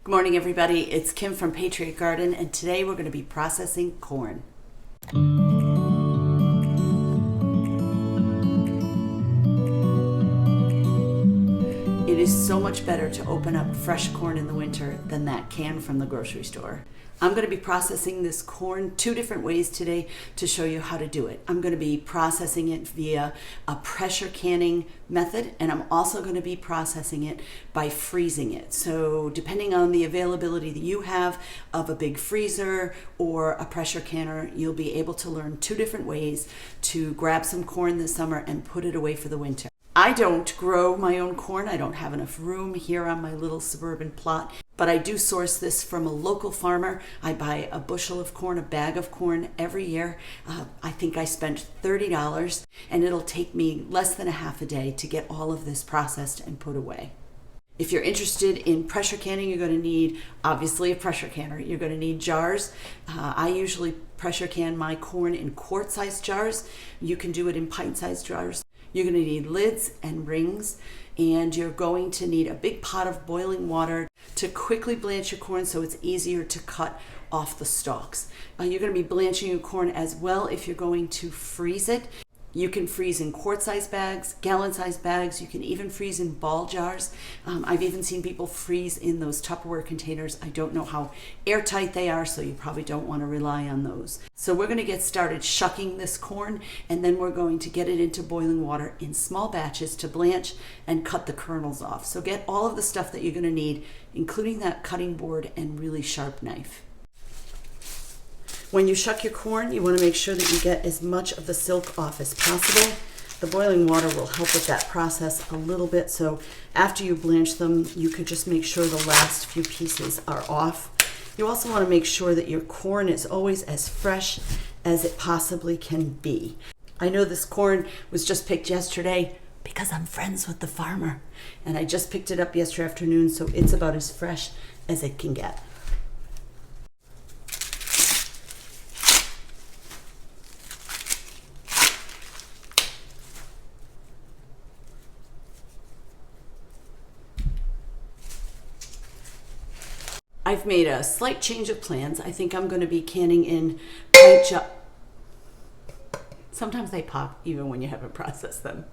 Good morning, everybody. It's Kim from Patriot Garden, and today we're going to be processing corn. It is so much better to open up fresh corn in the winter than that can from the grocery store. I'm going to be processing this corn two different ways today to show you how to do it. I'm going to be processing it via a pressure canning method, and I'm also going to be processing it by freezing it. So depending on the availability that you have of a big freezer or a pressure canner, you'll be able to learn two different ways to grab some corn this summer and put it away for the winter. I don't grow my own corn. I don't have enough room here on my little suburban plot, but I do source this from a local farmer. I buy a bushel of corn, a bag of corn every year. I think I spent $30, and it'll take me less than a half a day to get all of this processed and put away. If you're interested in pressure canning, you're going to need, obviously, a pressure canner. You're going to need jars. I usually pressure can my corn in quart-sized jars. You can do it in pint-sized jars. You're going to need lids and rings, and you're going to need a big pot of boiling water to quickly blanch your corn so it's easier to cut off the stalks. You're going to be blanching your corn as well if you're going to freeze it. You can freeze in quart-sized bags, gallon-sized bags. You can even freeze in ball jars. I've even seen people freeze in those Tupperware containers. I don't know how airtight they are, so you probably don't want to rely on those. So we're going to get started shucking this corn, and then we're going to get it into boiling water in small batches to blanch and cut the kernels off. So get all of the stuff that you're going to need, including that cutting board and really sharp knife. When you shuck your corn, you want to make sure that you get as much of the silk off as possible. The boiling water will help with that process a little bit, so after you blanch them, you could just make sure the last few pieces are off. You also want to make sure that your corn is always as fresh as it possibly can be. I know this corn was just picked yesterday because I'm friends with the farmer, and I just picked it up yesterday afternoon, so it's about as fresh as it can get. I've made a slight change of plans. I think I'm going to be canning in pint jars. Sometimes they pop even when you haven't processed them.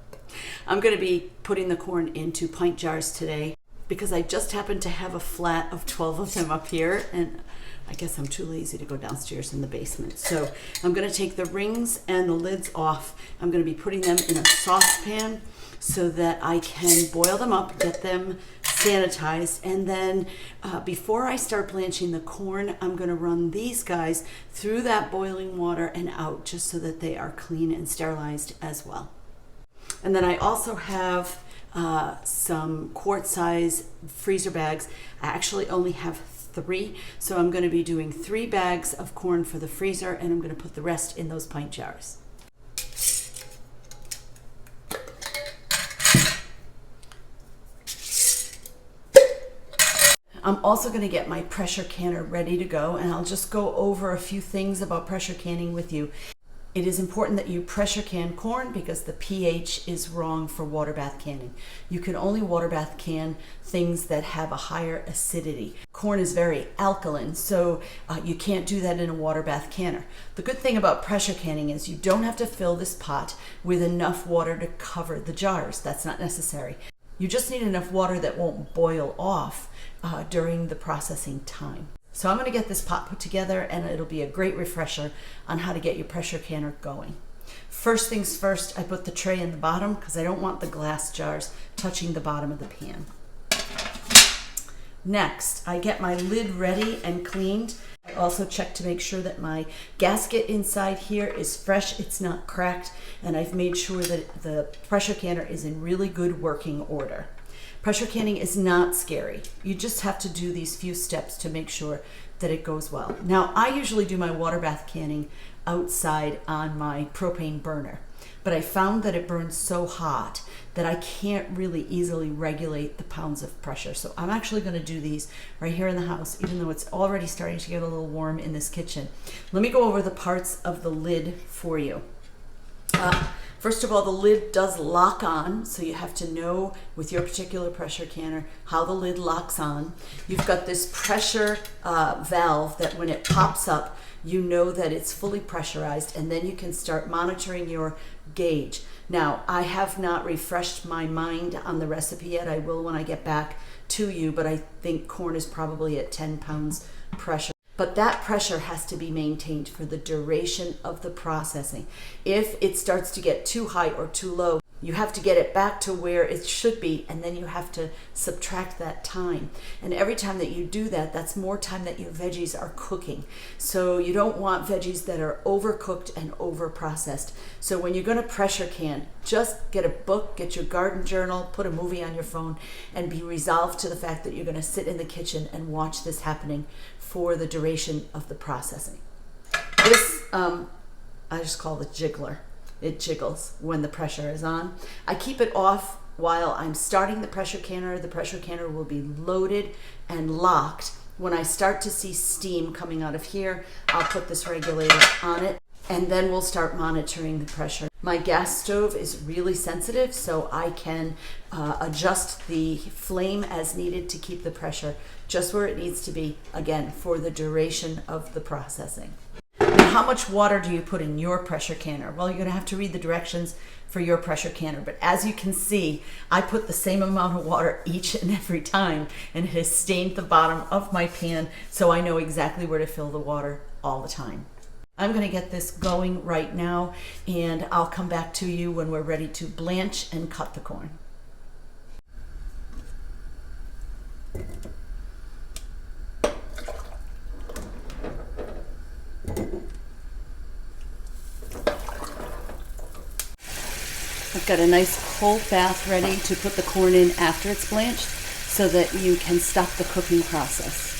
I'm going to be putting the corn into pint jars today because I just happen to have a flat of 12 of them up here, and I guess I'm too lazy to go downstairs in the basement. So I'm going to take the rings and the lids off. I'm going to be putting them in a saucepan so that I can boil them up, get them sanitized, and then before I start blanching the corn, I'm going to run these guys through that boiling water and out just so that they are clean and sterilized as well. And then I also have some quart-size freezer bags. I actually only have 3, so I'm going to be doing 3 bags of corn for the freezer, and I'm going to put the rest in those pint jars. I'm also going to get my pressure canner ready to go, and I'll just go over a few things about pressure canning with you. It is important that you pressure can corn because the pH is wrong for water bath canning. You can only water bath can things that have a higher acidity. Corn is very alkaline, so you can't do that in a water bath canner. The good thing about pressure canning is you don't have to fill this pot with enough water to cover the jars. That's not necessary. You just need enough water that won't boil off during the processing time. So I'm going to get this pot put together, and it'll be a great refresher on how to get your pressure canner going. First things first, I put the tray in the bottom because I don't want the glass jars touching the bottom of the pan. Next, I get my lid ready and cleaned. I also check to make sure that my gasket inside here is fresh, it's not cracked, and I've made sure that the pressure canner is in really good working order. Pressure canning is not scary. You just have to do these few steps to make sure that it goes well. Now, I usually do my water bath canning outside on my propane burner, but I found that it burns so hot that I can't really easily regulate the pounds of pressure. So I'm actually going to do these right here in the house, even though it's already starting to get a little warm in this kitchen. Let me go over the parts of the lid for you. First of all, the lid does lock on, so you have to know with your particular pressure canner how the lid locks on. You've got this pressure valve that when it pops up, you know that it's fully pressurized, and then you can start monitoring your gauge. Now, I have not refreshed my mind on the recipe yet. I will when I get back to you, but I think corn is probably at 10 pounds pressure. But that pressure has to be maintained for the duration of the processing. If it starts to get too high or too low, you have to get it back to where it should be, and then you have to subtract that time. And every time that you do that, that's more time that your veggies are cooking. So you don't want veggies that are overcooked and over-processed. So when you're gonna pressure can, just get a book, get your garden journal, put a movie on your phone, and be resolved to the fact that you're gonna sit in the kitchen and watch this happening for the duration of the processing. This, I just call it jiggler. It jiggles when the pressure is on. I keep it off while I'm starting the pressure canner. The pressure canner will be loaded and locked. When I start to see steam coming out of here, I'll put this regulator on it, and then we'll start monitoring the pressure. My gas stove is really sensitive, so I can adjust the flame as needed to keep the pressure just where it needs to be, again, for the duration of the processing. Now, how much water do you put in your pressure canner? Well, you're gonna have to read the directions for your pressure canner, but as you can see, I put the same amount of water each and every time, and it has stained the bottom of my pan, so I know exactly where to fill the water all the time. I'm gonna get this going right now, and I'll come back to you when we're ready to blanch and cut the corn. I've got a nice cold bath ready to put the corn in after it's blanched so that you can stop the cooking process.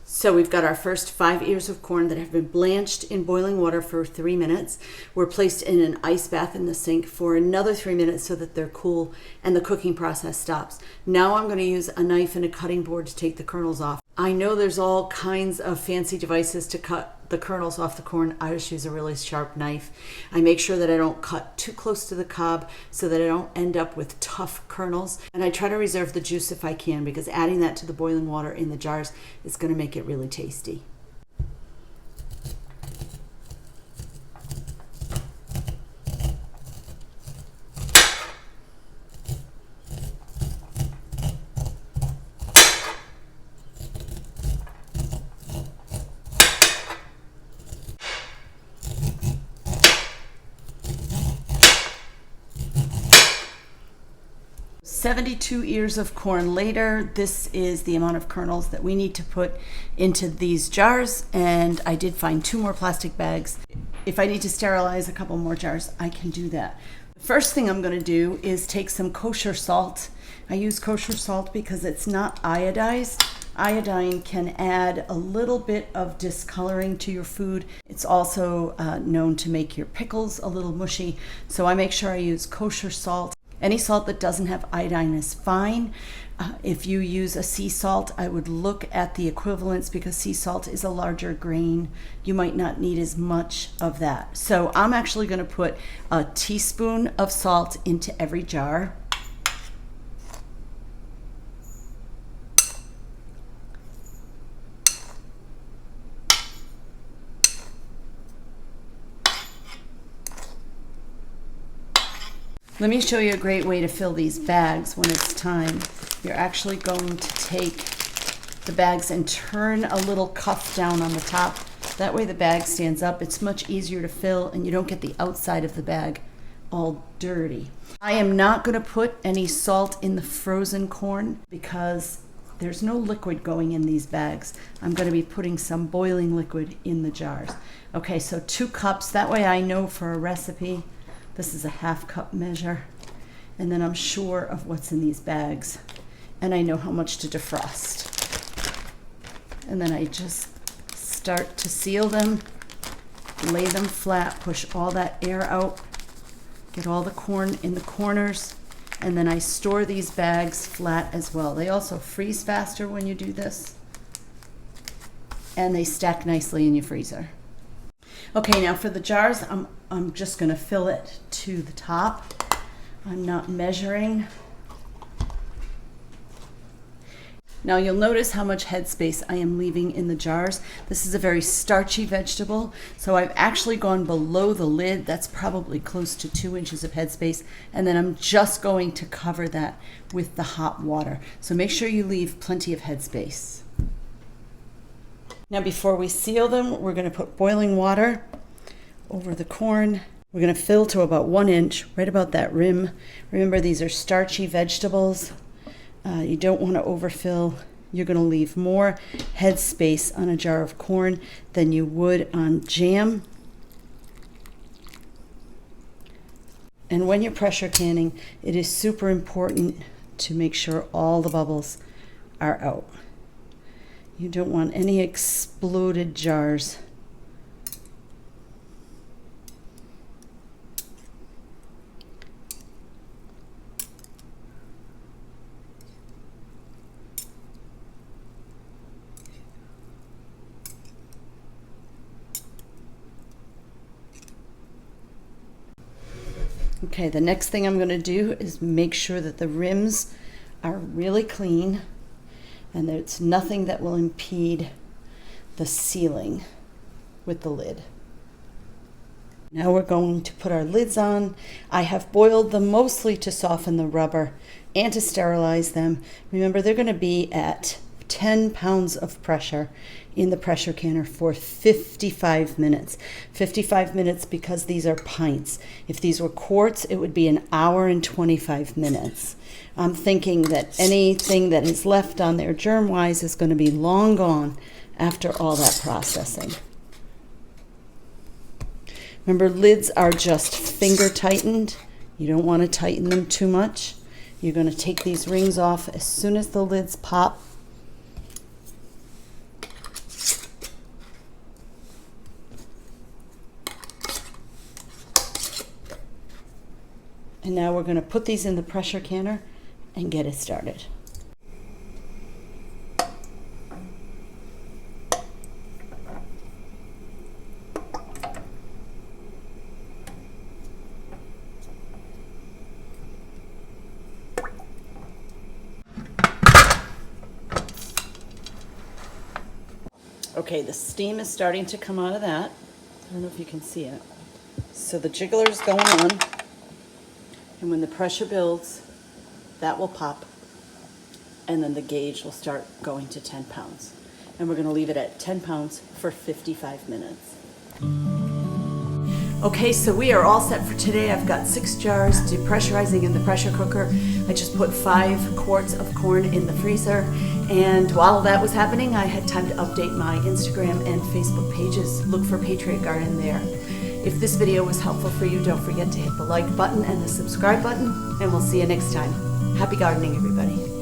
So we've got our first 5 ears of corn that have been blanched in boiling water for 3 minutes. We're placed in an ice bath in the sink for another 3 minutes so that they're cool and the cooking process stops. Now I'm going to use a knife and a cutting board to take the kernels off. I know there's all kinds of fancy devices to cut the kernels off the corn. I just use a really sharp knife. I make sure that I don't cut too close to the cob so that I don't end up with tough kernels. And I try to reserve the juice if I can, because adding that to the boiling water in the jars is going to make it really tasty. "72 ears of corn later, this is the amount of kernels that we need to put into these jars, and I did find 2 more plastic bags. If I need to sterilize a couple more jars, I can do that. The first thing I'm going to do is take some kosher salt. I use kosher salt because it's not iodized. Iodine can add a little bit of discoloring to your food. It's also known to make your pickles a little mushy, so I make sure I use kosher salt. Any salt that doesn't have iodine is fine. If you use a sea salt, I would look at the equivalents because sea salt is a larger grain. You might not need as much of that. So I'm actually going to put a teaspoon of salt into every jar. Let me show you a great way to fill these bags when it's time. You're actually going to take the bags and turn a little cuff down on the top. That way the bag stands up. It's much easier to fill and you don't get the outside of the bag all dirty. I am not going to put any salt in the frozen corn because there's no liquid going in these bags. I'm going to be putting some boiling liquid in the jars. Okay, so 2 cups. That way I know for a recipe, this is a 1/2 cup measure. And then I'm sure of what's in these bags. And I know how much to defrost. And then I just start to seal them, lay them flat, push all that air out, get all the corn in the corners, and then I store these bags flat as well. They also freeze faster when you do this, and they stack nicely in your freezer. Okay, now for the jars, I'm just gonna fill it to the top. I'm not measuring. Now you'll notice how much headspace I am leaving in the jars. This is a very starchy vegetable, so I've actually gone below the lid. That's probably close to 2 inches of headspace, and then I'm just going to cover that with the hot water. So make sure you leave plenty of headspace. Now before we seal them, we're going to put boiling water over the corn. We're going to fill to about 1 inch, right about that rim. Remember, these are starchy vegetables. You don't want to overfill. You're going to leave more headspace on a jar of corn than you would on jam. And when you're pressure canning, it is super important to make sure all the bubbles are out. You don't want any exploded jars. Okay, the next thing I'm going to do is make sure that the rims are really clean and there's nothing that will impede the sealing with the lid. Now we're going to put our lids on. I have boiled them mostly to soften the rubber and to sterilize them. Remember, they're going to be at 10 pounds of pressure in the pressure canner for 55 minutes. 55 minutes because these are pints. If these were quarts, it would be 1 hour and 25 minutes. I'm thinking that anything that is left on there germ-wise is going to be long gone after all that processing. Remember, lids are just finger tightened. You don't want to tighten them too much. You're going to take these rings off as soon as the lids pop. And now we're going to put these in the pressure canner and get it started. Okay, the steam is starting to come out of that. I don't know if you can see it. So the jiggler is going on. And when the pressure builds, that will pop, and then the gauge will start going to 10 pounds. And we're going to leave it at 10 pounds for 55 minutes. Okay, so we are all set for today. I've got 6 jars depressurizing in the pressure cooker. I just put 5 quarts of corn in the freezer. And while that was happening, I had time to update my Instagram and Facebook pages. Look for Patriot Garden there. If this video was helpful for you, don't forget to hit the like button and the subscribe button, and we'll see you next time. Happy gardening, everybody.